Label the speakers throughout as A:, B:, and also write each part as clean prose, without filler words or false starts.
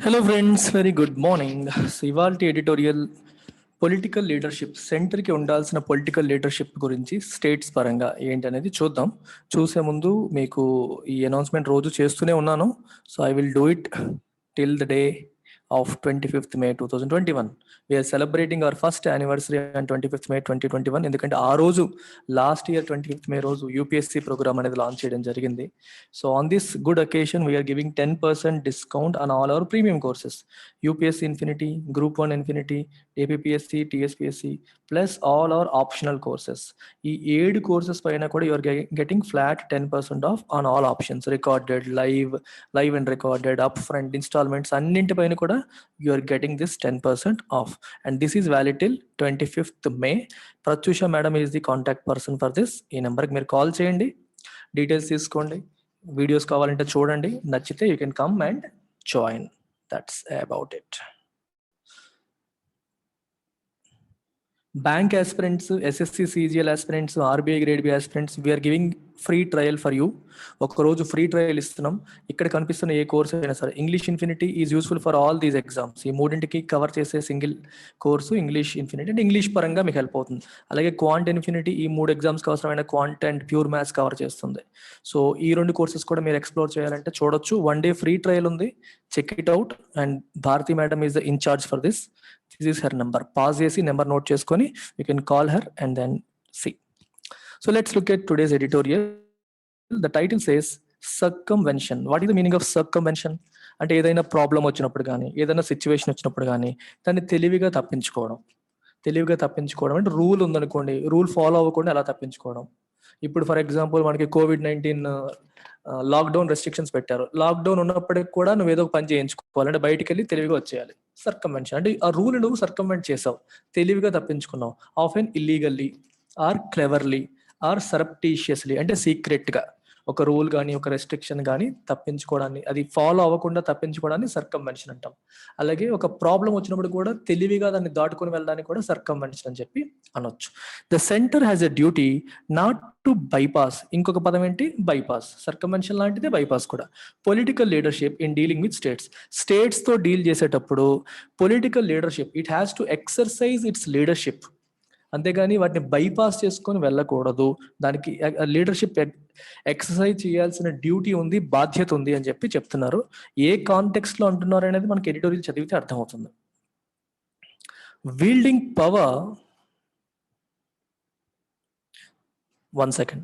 A: Hello friends, very good morning. ఇవాల్టి editorial political leadership, సెంటర్కి ఉండాల్సిన పొలిటికల్ లీడర్షిప్ గురించి స్టేట్స్ పరంగా ఏంటి అనేది చూద్దాం. చూసే ముందు మీకు ఈ అనౌన్స్మెంట్ రోజు చేస్తూనే ఉన్నాను. So I will do it till the day of 25th May 2021. We are celebrating our first anniversary on 25th May 2021. ఎందుకంటే ఆ రోజు లాస్ట్ ఇయర్ 25th May రోజు యూపీఎస్సీ ప్రోగ్రామ్ అనేది లాంచ్ చేయడం జరిగింది. So on this good occasion we're giving 10% discount on all our premium courses, UPSC infinity, group 1 infinity, APSC, TSPSC plus all our optional courses. ఈ 7 courses పైన కూడా you're getting flat 10% off on all options, recorded, live and recorded, upfront, instalments అన్నింటిపైన కూడా you are getting this 10% off, and this is valid till 25th May. Pratyusha madam is the contact person for this. ఈ నెంబర్కి మీరు call చేయండి, details తీసుకోండి, videos కావాలంటే చూడండి, నచ్చితే you can come and join. That's about it. Bank aspirants, SSC CGL aspirants, RBI grade B aspirants, we're giving free trial for you. ఒకరోజు free trial ఇస్తున్నాం. ఇక్కడ కనిపిస్తున్న ఏ కోర్స్ అయినా సరే, English infinity is useful for all these exams. ఈ మూడింటికి cover చేసే సింగిల్ కోర్సు ఇంగ్లీష్ ఇన్ఫినిటీ, అంటే ఇంగ్లీష్ పరంగా మీకు హెల్ప్ అవుతుంది. అలాగే క్వాంట్ ఇన్ఫినిటీ ఈ 3 ఎగ్జామ్స్కి అవసరమైన quant and pure maths cover చేస్తుంది. సో ఈ 2 కోర్సెస్ కూడా మీరు ఎక్స్ప్లోర్ చేయాలంటే చూడొచ్చు. 1 day ఫ్రీ ట్రయల్ ఉంది, check it out. And Bharati madam is the incharge for this. This is her number. Pause చేసి నెంబర్ నోట్ చేసుకొని you can call her and then see. So let's look at today's editorial. The title says circumvention. What is the meaning of circumvention? అంటే ఏదైనా problem వచ్చినప్పుడు కానీ, ఏదైనా situation వచ్చినప్పుడు కానీ దాన్ని తెలివిగా తప్పించుకోవడం అంటే రూల్ ఉందనుకోండి, రూల్ ఫాలో అవ్వకుండా ఎలా తప్పించుకోవడం. ఇప్పుడు ఫర్ ఎగ్జాంపుల్ మనకి COVID-19 లాక్డౌన్ రెస్ట్రిక్షన్స్ పెట్టారు. లాక్డౌన్ ఉన్నప్పటికి కూడా నువ్వు ఏదో ఒక పని చేయించుకోవాలంటే బయటికి వెళ్ళి తెలివిగా వచ్చేయాలి. సర్కమ్వెన్షన్ అంటే ఆ రూల్ నువ్వు సర్కమ్వెంట్ చేసావు, తెలివిగా తప్పించుకున్నావు. Often illegally or cleverly or surreptitiously, అంటే సీక్రెట్గా ఒక రూల్ కానీ ఒక రెస్ట్రిక్షన్ కానీ తప్పించుకోవడాన్ని, అది ఫాలో అవ్వకుండా తప్పించుకోవడాన్ని సర్కమ్వెన్షన్ అంటాం. అలాగే ఒక ప్రాబ్లం వచ్చినప్పుడు కూడా తెలివిగా దాన్ని దాటుకొని వెళ్ళడానికి కూడా సర్కమ్వెన్షన్ అని చెప్పి అనొచ్చు. The centre has a duty not to bypass. ఇంకొక పదం ఏంటి? బైపాస్. సర్కమ్వెన్షన్ లాంటిదే బైపాస్ కూడా. Political leadership in dealing with states తో డీల్ చేసేటప్పుడు political leadership it has to exercise it's leadership, అంతేగాని వాటిని బైపాస్ చేసుకొని వెళ్ళకూడదు. దానికి లీడర్షిప్ ఎక్సర్సైజ్ చేయాల్సిన డ్యూటీ ఉంది, బాధ్యత ఉంది అని చెప్పి చెప్తున్నారు. ఏ కాంటెక్స్ట్ లో అంటున్నారు అనేది మనకి ఎడిటోరియల్ చదివితే అర్థమవుతుంది. Wielding power, 1 second.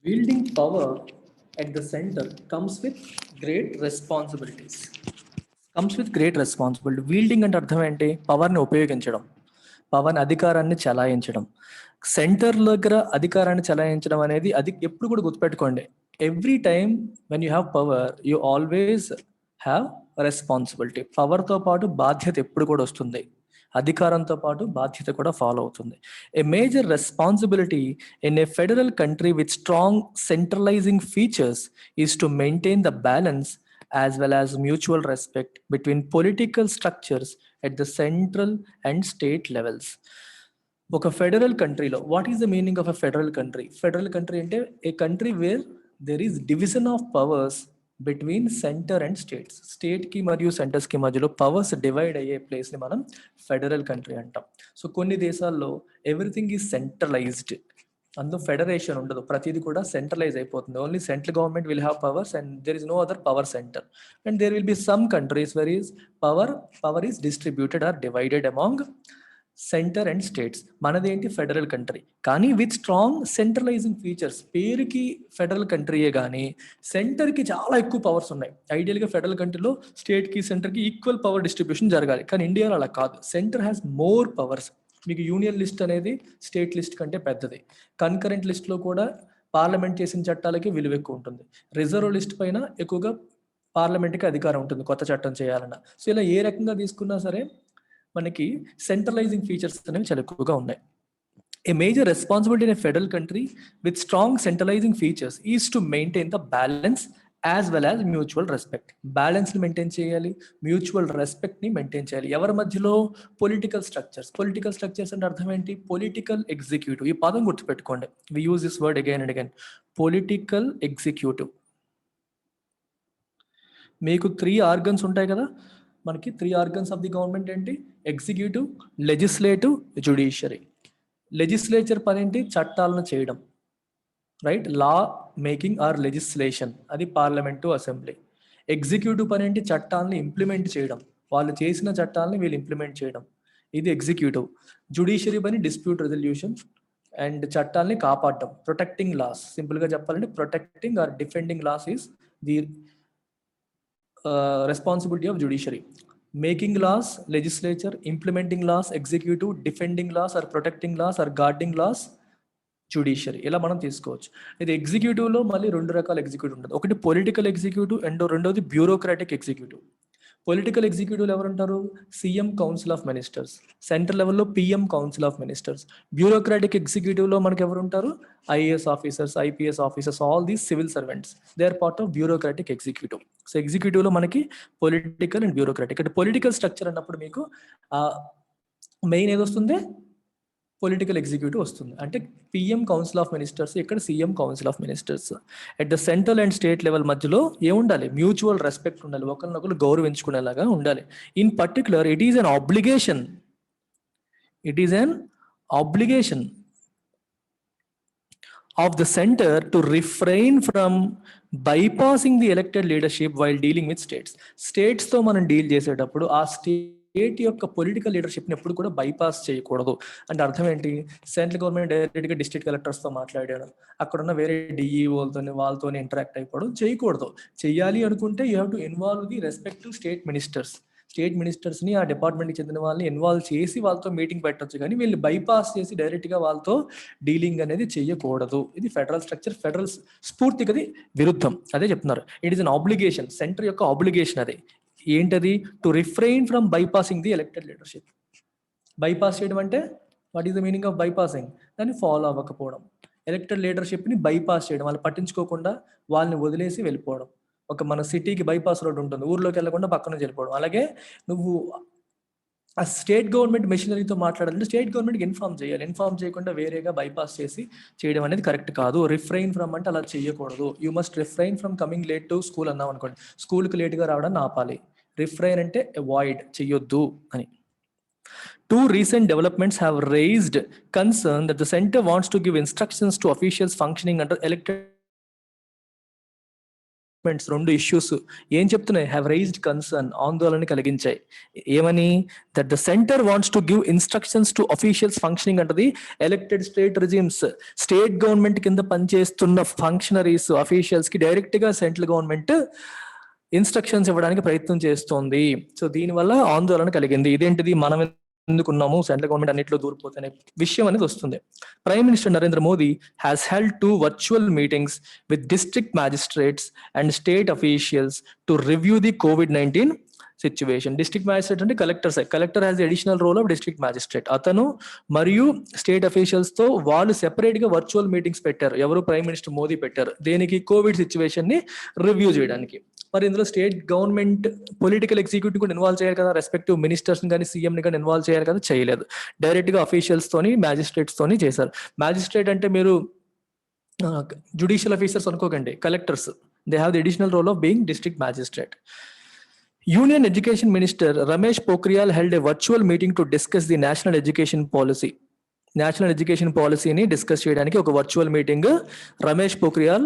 A: Wielding power at the center comes with great responsibilities. Wielding అంటే అర్థం ఏంటి? పవర్ని ఉపయోగించడం, పవర్ని, అధికారాన్ని చలాయించడం. సెంటర్ దగ్గర అధికారాన్ని చలాయించడం అనేది అది ఎప్పుడు కూడా గుర్తుపెట్టుకోండి. Every time when you have power you always have responsibility. పవర్తో పాటు బాధ్యత ఎప్పుడు కూడా వస్తుంది, అధికారంతో పాటు బాధ్యత కూడా ఫాలో అవుతుంది. A major responsibility in a federal country with strong centralising features is to maintain the balance as well as mutual respect between political structures at the central and state levels. ఒక ఫెడరల్ కంట్రీలో, what is the meaning of a federal country? Federal country అంటే a country where there is division of powers between centre and states. State కి మరియు centres కి మధ్యలో powers divide అయ్యే place ని మనం ఫెడరల్ కంట్రీ అంటాం. సో కొన్ని దేశాల్లో ఎవ్రీథింగ్ ఈజ్ సెంట్రలైజ్డ్, అందులో ఫెడరేషన్ ఉండదు, ప్రతిదీ కూడా సెంట్రలైజ్ అయిపోతుంది. Only central government will have powers and there is no other power centre. And there will be some countries where is power is distributed or divided among centre and states. మనదేంటి? Federal country, కానీ with strong centralising features. పేరుకి federal కంట్రీయే కానీ సెంటర్కి చాలా ఎక్కువ powers ఉన్నాయి. ఐడియల్గా federal కంట్రీలో స్టేట్కి సెంటర్కి ఈక్వల్ పవర్ డిస్ట్రిబ్యూషన్ జరగాలి, కానీ ఇండియాలో అలా కాదు. Centre has more powers. మీకు యూనియన్ లిస్ట్ అనేది స్టేట్ లిస్ట్ కంటే పెద్దది. కన్కరెంట్ లిస్ట్లో కూడా పార్లమెంట్ చేసిన చట్టాలకి విలువ ఎక్కువ ఉంటుంది. రిజర్వ్ లిస్ట్ పైన ఎక్కువగా పార్లమెంట్కి అధికారం ఉంటుంది కొత్త చట్టం చేయాలన్నా. సో ఇలా ఏ రకంగా తీసుకున్నా సరే మనకి సెంట్రలైజింగ్ ఫీచర్స్ అనేవి చాలా ఎక్కువగా ఉన్నాయి. A major responsibility in a federal country with strong centralizing features is to maintain the balance as well as mutual respect. బ్యాలెన్స్ని మెయింటైన్ చేయాలి, మ్యూచువల్ రెస్పెక్ట్ని మెయింటైన్ చేయాలి. ఎవరి మధ్యలో? Political structures. పొలిటికల్ స్ట్రక్చర్స్ అంటే అర్థం ఏంటి? Political executive. ఈ పదం గుర్తుపెట్టుకోండి, we use this word again and again. Political executive. మీకు 3 ఆర్గన్స్ ఉంటాయి కదా, మనకి 3 ఆర్గన్స్ ఆఫ్ ది గవర్నమెంట్ ఏంటి? Executive, legislative, judiciary. లెజిస్లేచర్ పని ఏంటి? చట్టాలను చేయడం, right? Law making or legislation, అది పార్లమెంటు, అసెంబ్లీ. ఎగ్జిక్యూటివ్ పని ఏంటి? చట్టాలని ఇంప్లిమెంట్ చేయడం, వాళ్ళు చేసిన చట్టాలని వీళ్ళు ఇంప్లిమెంట్ చేయడం, ఇది ఎగ్జిక్యూటివ్. జ్యుడిషియరీ పని డిస్ప్యూట్ రెజల్యూషన్ అండ్ చట్టాలని కాపాడడం, ప్రొటెక్టింగ్ లాస్. సింపుల్గా చెప్పాలంటే protecting or defending laws is the responsibility of judiciary. Making laws, legislature; implementing laws, executive; defending laws or protecting laws or guarding laws, judiciary. ఇలా మనం తీసుకోవచ్చు. ఇది ఎగ్జిక్యూటివ్లో మళ్ళీ 2 రకాల ఎగ్జిక్యూటివ్ ఉంటుంది. ఒకటి పొలిటికల్ ఎగ్జిక్యూటివ్ అండ్ రెండోది బ్యూరోక్రాటిక్ ఎగ్జిక్యూటివ్. పొలిటికల్ ఎగ్జిక్యూటివ్లు ఎవరు ఉంటారు? CM council of ministers. Central లెవెల్లో PM council of ministers. Bureaucratic ఎగ్జిక్యూటివ్లో మనకి ఎవరు ఉంటారు? IAS officers, IPS officers, all these civil servants, they are part of bureaucratic executive. So ఎగ్జిక్యూటివ్లో మనకి పొలిటికల్ అండ్ బ్యూరోక్రాటిక్. అంటే పొలిటికల్ స్ట్రక్చర్ అన్నప్పుడు మీకు మెయిన్ ఏది వస్తుంది? పొలిటికల్ ఎగ్జిక్యూటివ్ వస్తుంది. అంటే పిఎం కౌన్సిల్ ఆఫ్ మినిస్టర్స్, ఇక్కడ CM council of ministers. At the central and state level మధ్యలో ఏముండాలి? మ్యూచువల్ రెస్పెక్ట్ ఉండాలి, ఒకరినొకరు గౌరవించుకునేలాగా ఉండాలి. In particular it is an obligation, it is an obligation of the centre to refrain from bypassing the elected leadership while dealing with states. States తో మనం deal చేసేటప్పుడు ఆ state యొక్క పొలిటికల్ లీడర్షిప్ని ఎప్పుడు కూడా బైపాస్ చేయకూడదు. అంటే అర్థం ఏంటి? సెంట్రల్ గవర్నమెంట్ డైరెక్ట్గా డిస్ట్రిక్ట్ కలెక్టర్స్తో మాట్లాడాడు, అక్కడున్న వేరే వాళ్ళతో ఇంటరాక్ట్ అయిపోవడం చేయకూడదు. చెయ్యాలి అనుకుంటే you have to involve the respective state ministers. State మినిస్టర్స్ని, ఆ డిపార్ట్మెంట్కి చెందిన వాళ్ళని ఇన్వాల్వ్ చేసి వాళ్ళతో మీటింగ్ పెట్టచ్చు, కానీ వీళ్ళు బైపాస్ చేసి డైరెక్ట్గా వాళ్ళతో డీలింగ్ అనేది చెయ్యకూడదు. ఇది ఫెడరల్ స్ట్రక్చర్, ఫెడరల్ స్ఫూర్తికి విరుద్ధం. అదే చెప్తున్నారు, it is an obligation, centre యొక్క ఆబ్లిగేషన్ అది. ఏంటది? To refrain from bypassing the elected leadership. Bypass చేయడం అంటే what is the meaning of bypassing? దాన్ని ఫాలో అవ్వకపోవడం. ఎలక్టెడ్ లీడర్షిప్ని బైపాస్ చేయడం, వాళ్ళు పట్టించుకోకుండా వాళ్ళని వదిలేసి వెళ్ళిపోవడం. ఒక మన సిటీకి బైపాస్ రోడ్ ఉంటుంది, ఊర్లోకి వెళ్ళకుండా పక్కన నుంచి వెళ్ళిపోవడం. అలాగే నువ్వు ఆ స్టేట్ గవర్నమెంట్ మెషినరీతో మాట్లాడాలంటే స్టేట్ గవర్నమెంట్కి ఇన్ఫార్మ్ చేయాలి, ఇన్ఫార్మ్ చేయకుండా వేరేగా బైపాస్ చేసి చేయడం అనేది కరెక్ట్ కాదు. రిఫ్రైన్ ఫ్రమ్ అంటే అలా చేయకూడదు. You must refrain from coming late to school అన్నాం అనుకోండి, స్కూల్కి లేట్గా రావడాన్ని ఆపాలి. రిఫ్రైన్ అంటే అవాయిడ్, చెయ్యొద్దు అని. 2 recent developments have raised concern that the center wants to give instructions to officials functioning under elected. 2 issues ఏం చెప్తున్నాయి? హ్యావ్ రైజ్డ్ కన్సర్న్, ఆందోళన కలిగించాయి. ఏమని? That the centre wants to give instructions to officials functioning under the elected state regimes. State government కింద పనిచేస్తున్న functionaries, officials కి direct గా central government instructions ఇవ్వడానికి ప్రయత్నం చేస్తోంది. సో దీనివల్ల ఆందోళన కలిగింది. ఇదేంటిది? మనం ఎందుకున్నాము, సెంట్రల్ గవర్నమెంట్ అన్నింటిలో దూరిపోతున్న విషయం అనేది వస్తుంది. Prime minister Narendra Modi has held 2 virtual meetings with district magistrates and state officials to review the COVID-19 situation. District magistrate అంటే collector has the additional role of district magistrate. అతను మరియు స్టేట్ అఫీషియల్స్ తో వాళ్ళు separate గా వర్చువల్ మీటింగ్స్ పెట్టారు. ఎవరు? Prime minister Modi పెట్టారు. దేనికి? కోవిడ్ సిచ్యువేషన్ ని రివ్యూ చేయడానికి. మరి ఇందులో స్టేట్ గవర్నమెంట్ పొలిటికల్ ఎగ్జిక్యూటివ్ కూడా ఇన్వాల్వ్ చేయాలి కదా, రెస్పెక్టివ్ మినిస్టర్స్ కానీ సీఎం ని కానీ ఇన్వాల్వ్ చేయాలి కదా, చేయలేదు. డైరెక్ట్ గా అఫీషియల్స్ తోని, మ్యాజిస్ట్రేట్స్ తోని చేశారు. మ్యాజిస్ట్రేట్ అంటే మీరు జుడిషియల్ ఆఫీసర్స్ అనుకోకండి, collectors. They have the additional role of being district magistrate. Union Education Minister Ramesh Pokhriyal held a virtual meeting to discuss the National Education Policy. National education పాలసీని discuss చేయడానికి ఒక virtual meeting Ramesh Pokhriyal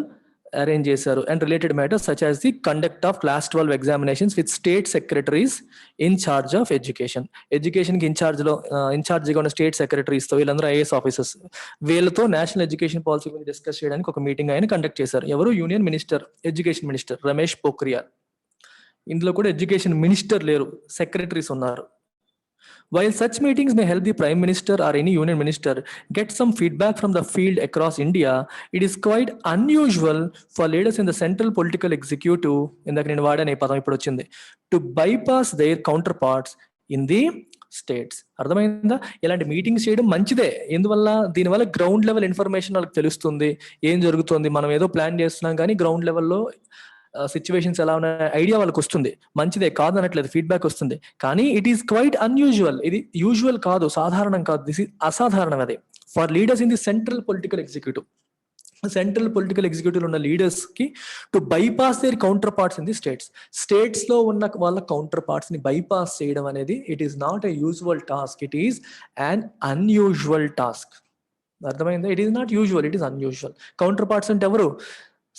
A: arrange చేశారు. And related matters such as the conduct of class 12 examinations with state secretaries in charge of education. Education కి ఇన్ఛార్జిగా ఉన్న state secretaries తో, వీళ్ళందరూ IAS officers, వీళ్ళతో నేషనల్ ఎడ్యుకేషన్ పాలసీ గురించి డిస్కస్ చేయడానికి ఒక మీటింగ్ ఆయన కండక్ట్ చేశారు. ఎవరు? Union minister, education minister Ramesh Pokhriyal. ఇందులో కూడా ఎడ్యుకేషన్ మినిస్టర్ లేరు, సెక్రటరీస్ ఉన్నారు. While such meetings may help the Prime Minister or any union minister get some feedback from the field across India, it is quite unusual for leaders in the central political executive, ఇందాక నేను వాడనే పదం ఇప్పుడు వచ్చింది, to bypass their counterparts in the states. అర్థమైందా? ఇలాంటి meetings చేయడం మంచిదే. ఎందువల్ల? దీనివల్ల గ్రౌండ్ లెవెల్ ఇన్ఫర్మేషన్ వాళ్ళకి తెలుస్తుంది, ఏం జరుగుతుంది. మనం ఏదో ప్లాన్ చేస్తున్నాం కానీ గ్రౌండ్ లెవెల్లో సిచ్యువేషన్స్ ఎలా ఉన్నాయి ఐడియా వాళ్ళకి వస్తుంది. మంచిదే, కాదు అనట్లేదు, ఫీడ్బ్యాక్ వస్తుంది. కానీ ఇట్ ఈస్ క్వైట్ అన్యూజువల్. ఇది యూజువల్ కాదు, సాధారణం కాదు, దిస్ ఇస్ అసాధారణం. అది for leaders in the central political executive, central political executive ఉన్న లీడర్స్ కి to bypass their counterparts in the states లో ఉన్న వాళ్ళ కౌంటర్ పార్ట్స్ ని బైపాస్ చేయడం అనేది it is not a usual task, it is an unusual task. అర్థమైందా? It is not usual, it is unusual. Counterparts అంటే ఎవరు?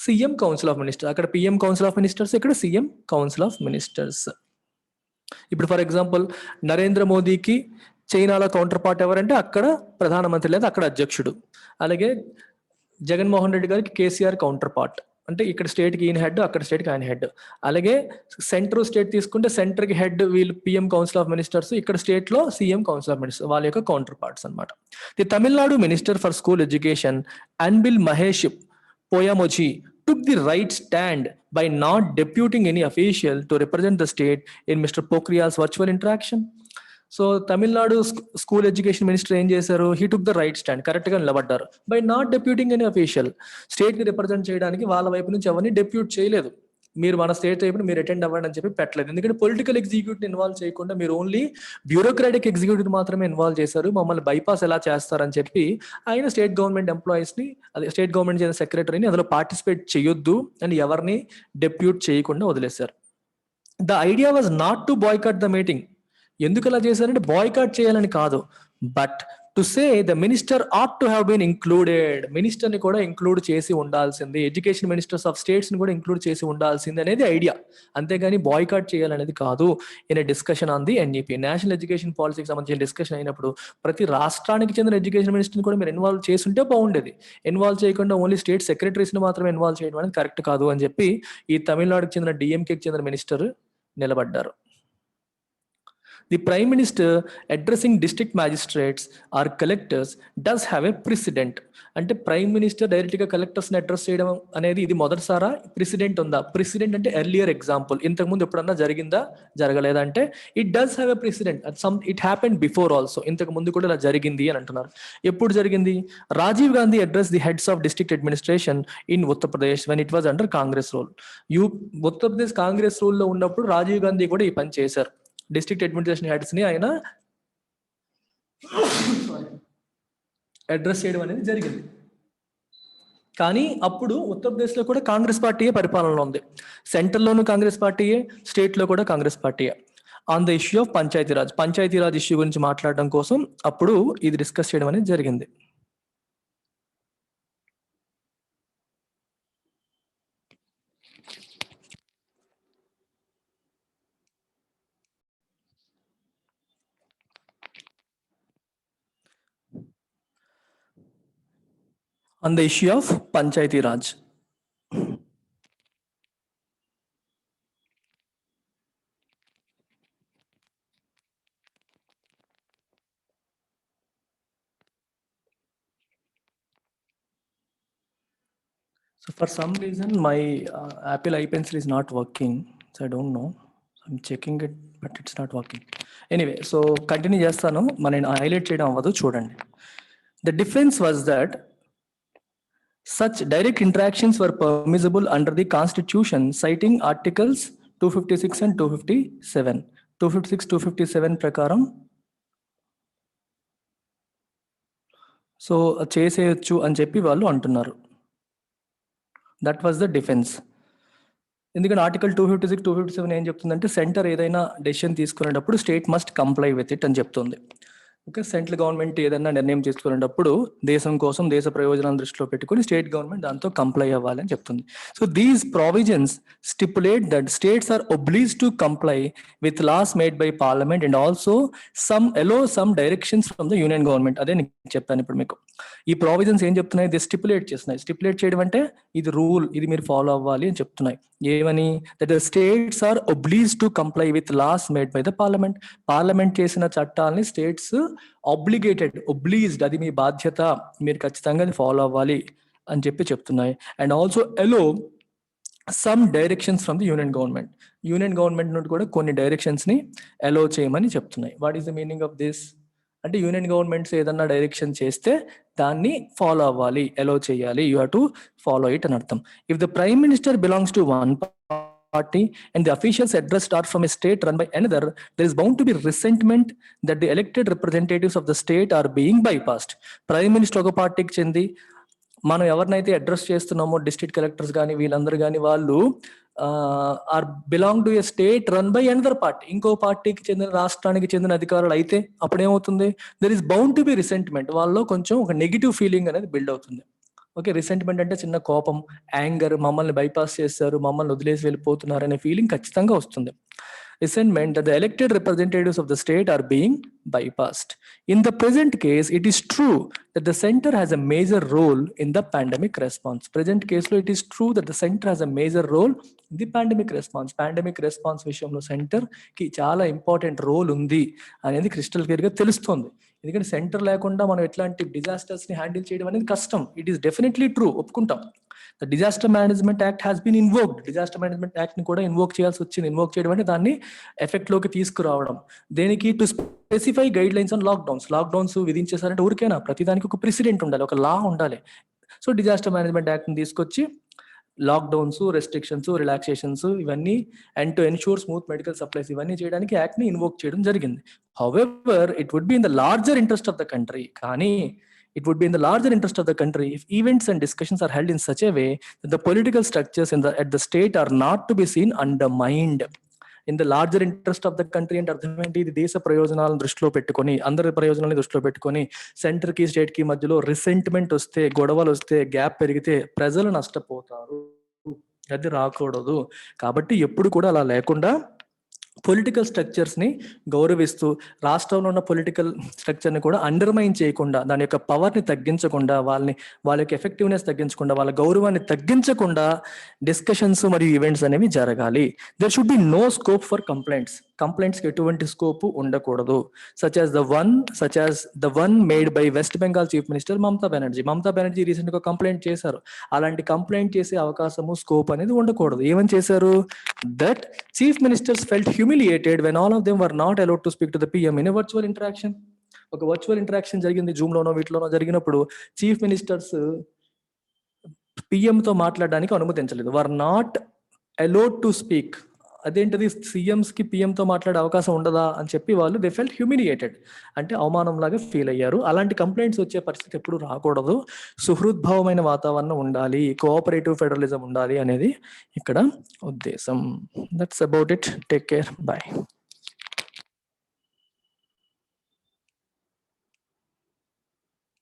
A: CM council of ministers, అక్కడ పిఎం కౌన్సిల్ ఆఫ్ మినిస్టర్స్, ఇక్కడ CM council of ministers. ఇప్పుడు for example Narendra మోదీకి చైనాలో counter part ఎవరంటే అక్కడ ప్రధానమంత్రి లేదా అక్కడ అధ్యక్షుడు. అలాగే జగన్మోహన్ రెడ్డి గారికి కేసీఆర్ కౌంటర్ పార్ట్, అంటే ఇక్కడ స్టేట్కి ఈయన హెడ్, అక్కడ స్టేట్కి ఆయన హెడ్. అలాగే సెంటర్ స్టేట్ తీసుకుంటే సెంటర్కి హెడ్ వీళ్ళు పిఎం కౌన్సిల్ ఆఫ్ మినిస్టర్స్, ఇక్కడ స్టేట్లో సీఎం కౌన్సిల్ ఆఫ్ మినిస్టర్స్, వాళ్ళ యొక్క కౌంటర్ పార్ట్స్ అనమాట. The Tamil Nadu minister for school education Anbil Mahesh Poyamochi took the right stand by not deputing any official to represent the state in Mr. Pokhriyal's virtual interaction. So Tamil Nadu school education minister ఏం చేశారు? He took the right stand, correct గా నిలబడ్డారు. By not deputing any official, state ని represent చేయడానికి వాళ్ళ వైపు నుంచి ఎవరిని డెప్యూట్ చేయలేదు. మీరు మన స్టేట్ వైపు మీరు అటెండ్ అవ్వండి అని చెప్పి పెట్టలేదు. ఎందుకంటే పొలిటికల్ ఎగ్జిక్యూటివ్ ఇన్వాల్వ్ చేయకుండా మీరు ఓన్లీ బ్యూరోక్రాటిక్ ఎగ్జిక్యూటివ్ మాత్రమే ఇన్వాల్వ్ చేశారు. మమ్మల్ని బైపాస్ ఎలా చేస్తారని చెప్పి ఆయన స్టేట్ గవర్నమెంట్ ఎంప్లాయీస్ ని, అదే స్టేట్ గవర్నమెంట్ చేసిన సెక్రటరీని అందులో పార్టిసిపేట్ చేయొద్దు అని ఎవరిని డెప్యూట్ చేయకుండా వదిలేశారు. The idea was not to boycott the meeting. ఎందుకు అలా చేశారంటే బాయ్కాట్ చేయాలని కాదు, but to say the minister ought to have been included, minister ని కూడా ఇంక్లూడ్ చేసి ఉండాల్సింది, ఎడ్యుకేషన్ మినిస్టర్స్ ఆఫ్ స్టేట్స్ ని కూడా ఇంక్లూడ్ చేసి ఉండాల్సింది అనేది ఐడియా, అంతేగాని బాయ్కాట్ చేయాలనేది కాదు. In a discussion on the NEP, national education పాలసీకి సంబంధించిన డిస్కషన్ అయినప్పుడు ప్రతి రాష్ట్రానికి చెందిన ఎడ్యుకేషన్ మినిస్టర్ని కూడా మీరు ఇన్వాల్వ్ చేస్తుంటే బాగుండేది. ఇన్వాల్వ్ చేయకుండా ఓన్లీ స్టేట్ సెక్రటరీస్ ని మాత్రమే ఇన్వాల్వ్ చేయడం అనేది కరెక్ట్ కాదు అని చెప్పి ఈ తమిళనాడుకి చెందిన డిఎంకేకి చెందిన మినిస్టర్ నిలబడ్డారు. The Prime Minister addressing district magistrates or collectors does have a precedent. అంటే ప్రైమ్ మినిస్టర్ డైరెక్ట్ గా కలెక్టర్స్ ని అడ్రస్ చేయడం అనేది ఇది మొదటిసారా? ప్రెసిడెంట్ ఉందా? ప్రెసిడెంట్ అంటే ఎర్లియర్ ఎగ్జాంపుల్, ఇంతకు ముందు ఎప్పుడన్నా జరిగిందా, జరగలేదా అంటే it does have a precedent, it happened before also, ఇంతకు ముందు కూడా ఇలా జరిగింది అని అంటున్నారు. ఎప్పుడు జరిగింది? Rajiv Gandhi address the heads of district administration in Uttar Pradesh when it was under Congress rule. Uttar Pradesh Congress rule లో ఉన్నప్పుడు రాజీవ్ గాంధీ కూడా ఈ పని చేశారు. డిస్ట్రిక్ట్ అడ్మినిస్ట్రేషన్ హెడ్స్ ని ఆయన అడ్రస్ చేయడం అనేది జరిగింది. కానీ అప్పుడు ఉత్తరప్రదేశ్ లో కూడా కాంగ్రెస్ పార్టీయే పరిపాలనలో ఉంది, సెంట్రల్లోనూ కాంగ్రెస్ పార్టీయే, స్టేట్ లో కూడా కాంగ్రెస్ పార్టీయే. On the issue of Panchayati Raj issue గురించి మాట్లాడడం కోసం అప్పుడు ఇది డిస్కస్ చేయడం అనేది జరిగింది. On the issue of Panchayati Raj. So for some reason my Apple iPencil is not working, so I don't know. I'm checking it, but it's not working. Anyway, so continue చేస్తాను, మనం highlight చేయడం అవ్వదు, చూడండి. The difference was that such direct interactions were permissible under the Constitution, citing Articles 256 and 257. 256, 257 ప్రకారం so చేసేయచ్చు అని చెప్పి వాళ్ళు అంటున్నారు. That was the defence. ఎందుకంటే ఆర్టికల్ 256, 257 ఏం చెప్తుందంటే సెంటర్ ఏదైనా డెసిషన్ తీసుకునేటప్పుడు state must comply with it అని చెప్తుంది. ఓకే, సెంట్రల్ గవర్నమెంట్ ఏదైనా నిర్ణయం తీసుకునేటప్పుడు దేశం కోసం, దేశ ప్రయోజనాలను దృష్టిలో పెట్టుకుని స్టేట్ గవర్నమెంట్ దాంతో కంప్లై అవ్వాలని చెప్తుంది. So these provisions stipulate that states are obliged to comply with laws made by parliament and also allow some directions from the union government. అదే నేను చెప్పాను ఇప్పుడు మీకు. ఈ ప్రొవిజన్స్ ఏం చెప్తున్నాయి? ఇది స్టిపులేట్ చేస్తున్నాయి. స్టిపులేట్ చేయడం అంటే ఇది రూల్, ఇది మీరు ఫాలో అవ్వాలి అని చెప్తున్నాయి. ఏమని? That the states are obliged to comply with laws made by the parliament. Parliament చేసిన చట్టాలని స్టేట్స్ obliged, అది మీ బాధ్యత, మీరు ఖచ్చితంగా అది ఫాలో అవ్వాలి అని చెప్పి చెప్తున్నాయి. And also allow some directions from the union government. Union government నుండి కూడా కొన్ని డైరెక్షన్స్ ని అలో చేయమని చెప్తున్నాయి. What is the meaning of this? అంటే యూనియన్ గవర్నమెంట్స్ ఏదన్నా డైరెక్షన్ చేస్తే దాన్ని ఫాలో అవ్వాలి, అలో చేయాలి, you have to follow it అని అర్థం. If the prime minister belongs to one party and the officials address start from a state run by another, there is bound to be resentment that the elected representatives of the state are being bypassed. Prime minister ఒక పార్టీకి చెంది మనం ఎవరినైతే address చేస్తున్నామో district collectors కానీ వీళ్ళందరూ కానీ వాళ్ళు are belong to a state run by another party, ఇంకో పార్టీకి చెందిన రాష్ట్రానికి చెందిన అధికారులు అయితే అప్పుడు ఏమవుతుంది, there is bound to be resentment, వాళ్ళలో కొంచెం ఒక నెగిటివ్ ఫీలింగ్ అనేది బిల్డ్ అవుతుంది. ఓకే, రిసెంట్మెంట్ అంటే చిన్న కోపం, యాంగర్, మమ్మల్ని బైపాస్ చేస్తారు, మమ్మల్ని వదిలేసి వెళ్ళిపోతున్నారు అనే ఫీలింగ్ ఖచ్చితంగా వస్తుంది. Resentment that the elected representatives of the state are being bypassed. In the present case, it is true that the center has a major role in the pandemic response. Present case lo it is true that the center has a major role in the pandemic response. Pandemic response విషయంలో centre కి చాలా important role ఉంది అనేది crystal clear గా తెలుస్తుంది. ఎందుకంటే centre లేకుండా మనం ఎట్లాంటి డిజాస్టర్స్ ని హ్యాండిల్ చేయడం అనేది కష్టం. ఇట్ ఈస్ డెఫినెట్లీ ట్రూ, ఒప్పుకుంటాం. The disaster management act has been invoked. Disaster management act ని కూడా ఇన్వోక్ చేయాల్సి వచ్చింది. ఇన్వోక్ చేయడం అంటే దాన్ని ఎఫెక్ట్ లోకి తీసుకురావడం. దేనికి? To specify guidelines on lockdowns. Lockdowns విధించేసారంటే ఊరికేనా? ప్రతిదానికి ఒక ప్రెసిడెంట్ ఉండాలి, ఒక లా ఉండాలి. సో డిజాస్టర్ మేనేజ్మెంట్ యాక్ట్ ని తీసుకొచ్చి లాక్డౌన్స్, రెస్ట్రిక్షన్స్, రిలాక్సేషన్స్ ఇవన్నీ and to ensure smooth medical supplies ఇవన్నీ చేయడానికి యాక్ట్ ని ఇన్వోక్ చేయడం జరిగింది. However it would be in the larger interest of the country, కానీ it would be in the larger interest of the country if events and discussions are held in such a way that the political structures at the state are not to be seen undermined. In the larger interest of the country అంటే అర్థం ఏంటి? ఇది దేశ ప్రయోజనాలను దృష్టిలో పెట్టుకొని, అందరి ప్రయోజనాలను దృష్టిలో పెట్టుకొని సెంటర్ కి స్టేట్ కి మధ్యలో రిసెంట్మెంట్ వస్తే, గొడవలు వస్తే, గ్యాప్ పెరిగితే ప్రజలు నష్టపోతారు, అది రాకూడదు. కాబట్టి ఎప్పుడు కూడా అలా లేకుండా పొలిటికల్ స్ట్రక్చర్స్ ని గౌరవిస్తూ, రాష్ట్రంలో ఉన్న పొలిటికల్ స్ట్రక్చర్ ని కూడా అండర్మైన్ చేయకుండా, దాని యొక్క పవర్ ని తగ్గించకుండా, వాళ్ళ యొక్క ఎఫెక్టివ్నెస్ తగ్గించకుండా, వాళ్ళ గౌరవాన్ని తగ్గించకుండా డిస్కషన్స్ మరియు ఈవెంట్స్ అనేవి జరగాలి. There should be no scope for complaints. Complaints కి ఎటువంటి స్కోప్ ఉండకూడదు. Such as the one made by West Bengal chief minister Mamata Banerjee recent గా కంప్లైంట్ చేశారు. అలాంటి కంప్లైంట్ చేసే అవకాశము, స్కోప్ అనేది ఉండకూడదు. ఏమని చేశారు? That chief ministers felt humiliated when all of them were not allowed to speak to the PM in a virtual interaction. ఒక వర్చువల్ ఇంటరాక్షన్ జరిగింది, జూమ్ లోనో వీటిలోనో జరిగినప్పుడు చీఫ్ మినిస్టర్స్ పిఎం తో మాట్లాడడానికి అనుమతించలేదు. Were not allowed to speak. అదేంటిది, CMs కి పిఎం తో మాట్లాడే అవకాశం ఉండదా అని చెప్పి వాళ్ళు దే ఫెల్ట్ హ్యూమిలియేటెడ్, అంటే అవమానం లాగా ఫీల్ అయ్యారు. అలాంటి కంప్లైంట్స్ వచ్చే పరిస్థితి ఎప్పుడు రాకూడదు. సుహృద్భావమైన వాతావరణం ఉండాలి, కోఆపరేటివ్ ఫెడరలిజం ఉండాలి అనేది ఇక్కడ ఉద్దేశం. That's about it. Take care, bye.